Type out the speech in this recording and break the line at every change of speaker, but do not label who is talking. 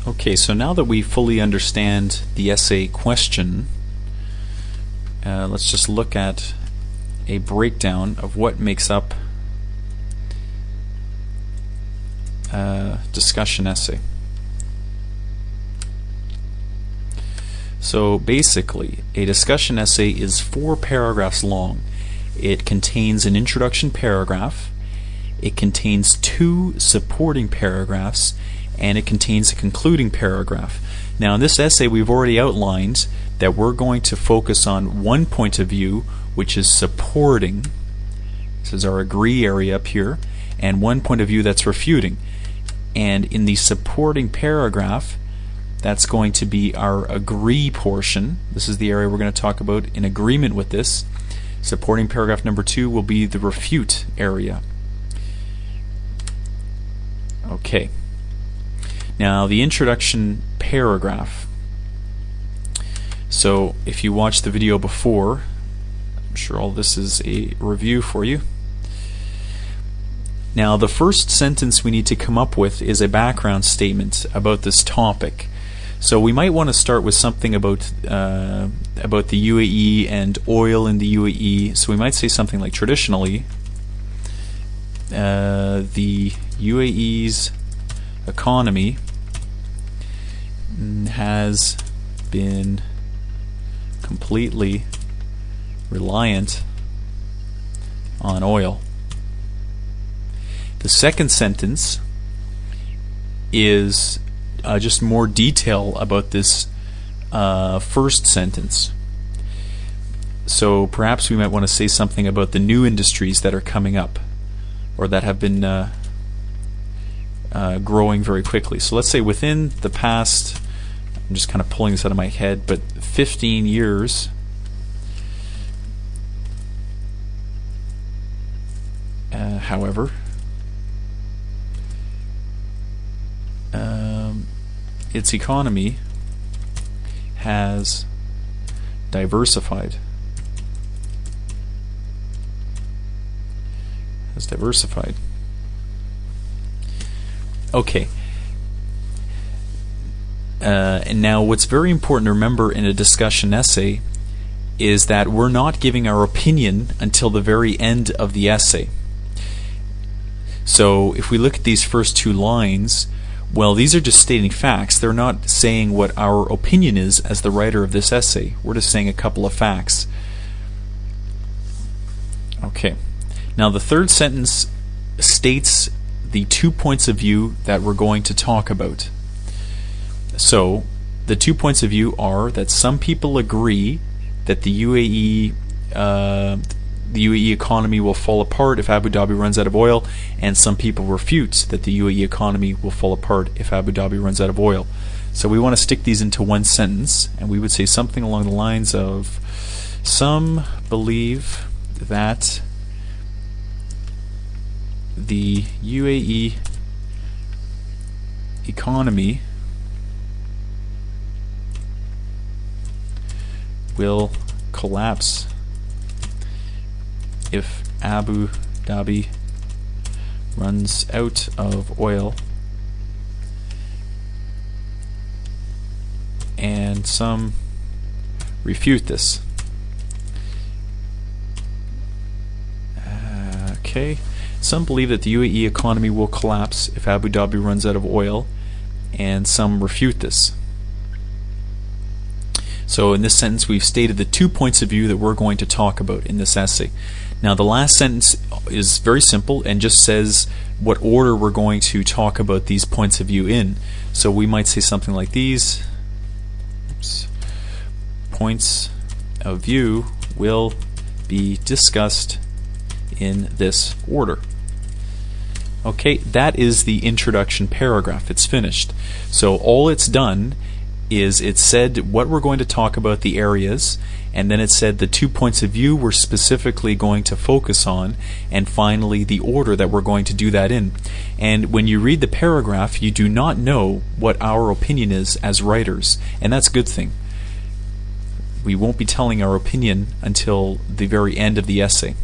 Okay, so now that we fully understand the essay question, let's just look at a breakdown of what makes up a discussion essay. So basically, a discussion essay is 4 paragraphs long. It contains an introduction paragraph, it contains 2 supporting paragraphs, and it contains a concluding paragraph. Now in this essay we've already outlined that we're going to focus on one point of view, which is supporting. This is our agree area up here, and one point of view that's refuting. And in the supporting paragraph, that's going to be our agree portion. This is the area we're going to talk about in agreement with this. Supporting paragraph number 2 will be the refute area. Okay. Now the introduction paragraph. So if you watched the video before, I'm sure all this is a review for you. Now the first sentence we need to come up with is a background statement about this topic. So we might want to start with something about the UAE and oil in the UAE. So we might say something like, traditionally, the UAE's economy has been completely reliant on oil. The second sentence is just more detail about this first sentence. So perhaps we might want to say something about the new industries that are coming up, or that have been growing very quickly. So let's say within the past, I'm just kind of pulling this out of my head, but 15 years, however, its economy has diversified. Okay. And now what's very important to remember in a discussion essay is that we're not giving our opinion until the very end of the essay. So if we look at these first 2 lines, well, these are just stating facts. They're not saying what our opinion is as the writer of this essay. We're just saying a couple of facts. Okay. Now the third sentence states the 2 points of view that we're going to talk about. So the 2 points of view are that some people agree that the UAE economy will fall apart if Abu Dhabi runs out of oil, and some people refute that the UAE economy will fall apart if Abu Dhabi runs out of oil. So we want to stick these into one sentence, and we would say something along the lines of, some believe that the UAE economy will collapse if Abu Dhabi runs out of oil, and some refute this. Okay. Some believe that the UAE economy will collapse if Abu Dhabi runs out of oil, and some refute this. So in this sentence we've stated the 2 points of view that we're going to talk about in this essay. Now the last sentence is very simple and just says what order we're going to talk about these points of view in. So we might say something like these. Points of view will be discussed in this order. Okay, that is the introduction paragraph. It's finished. So all it's done is it said what we're going to talk about, the areas, and then it said the 2 points of view we're specifically going to focus on, and finally the order that we're going to do that in. And when you read the paragraph, you do not know what our opinion is as writers, and that's a good thing. We won't be telling our opinion until the very end of the essay.